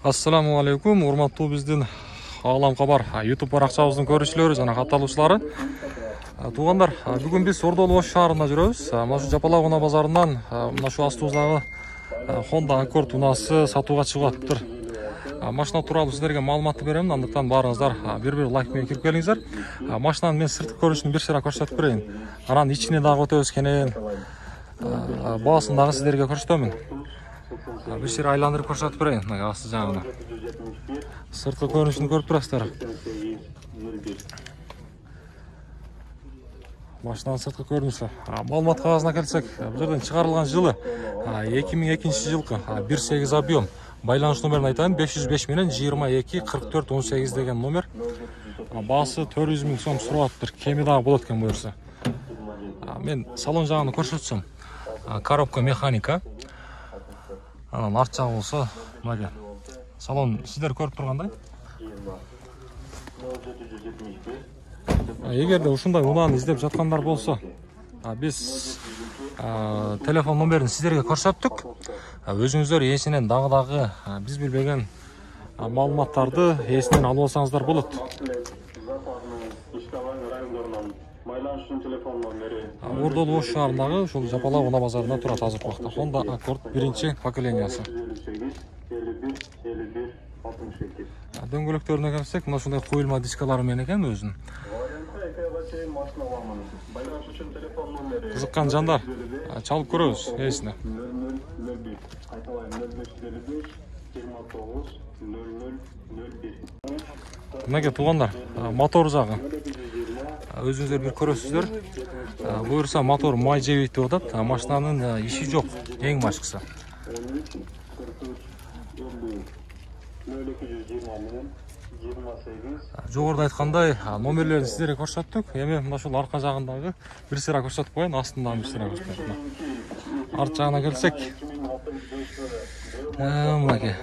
Ассаламу алейкум, урматтуу биздин Ағлам Хабар YouTube баракчабыздын көрүүчүлөрү жана катталуучулары. Туугандар, бүгүн биз Ордолу Ош шаарында жүрөбүз. Мына ушу Жапалак унаа базарынан мына ушу астыбыздагы Honda Accord унаасы сатууга чыгып атыптыр. Машина тууралуу сиздерге маалыматты берем, андыктан баарыңыздар бир лайк менен кирип келиңиздер. Машинанын мен сырткы көрүнүшүн бир сыйра көрсөтүп берейин. Анан ичине дагы өтөбүз кенен. Баасын дагы сиздерге көрсөтөмүн. Bir şey айландырып көрсөтүп берейин. Асты жагына. Сырткы көрүнүшүн көрүп турасыздар. Машинанын сырткы көрүнүшү. Маалымат кагазына келсек, бул жерден чыгарылган жылы 2002-жылкы 1.8 объем. Байланыш номерин айтайын, 505 менен 22-44-18 деген номер. Баасы 400 000 сом сурап атыптыр. Кеми дагы болот экен буюрса. Мен салон жагын көрсөтсөм. Коробка механика. Анан арт жагы болсо, мына салон сиздер көрүп тургандай. Эгерде ушундай унааны издеп жаткандар болсо, биз телефон номерин сиздерге көрсөттүк. Өзүңүздөр эсинен дагы биз билбеген маалыматтарды эсинен алып алсаңыздар болот. Ордолу Ош шаарындагы ушул Жапалак унаа базарында турат азыркы убакта. Honda Accord 1-чи поколениясы. Дөңгөлөктөрүнө келсек, мына ушундай коюлма дискалары менен экен өзүнүн. Кызыккан жандар чалып көрөбүз эсине. Мынакей туугандар, мотор жагы. Өзүңүздөр бир көрөсүздөр. Буюрса мотор май жебейт деп атат. Машинанын иши жок, эң башкысы. Жогоруда айткандай, номерлерин сиздерге көрсөттүк. Эми мына ушул арка жагындагы бир сыйра көрсөтүп коеюн, астындагы бир сыйра көрсөтөм. Арт жагына келсек, мынакей.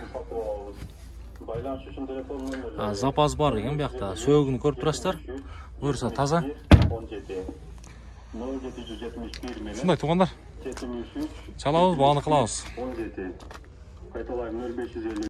Запас бар экен биякта. Сөөгүн көрүп турасыздар. Буюрса таза. Ушундай туугандар. Чалабыз, бааны кылабыз.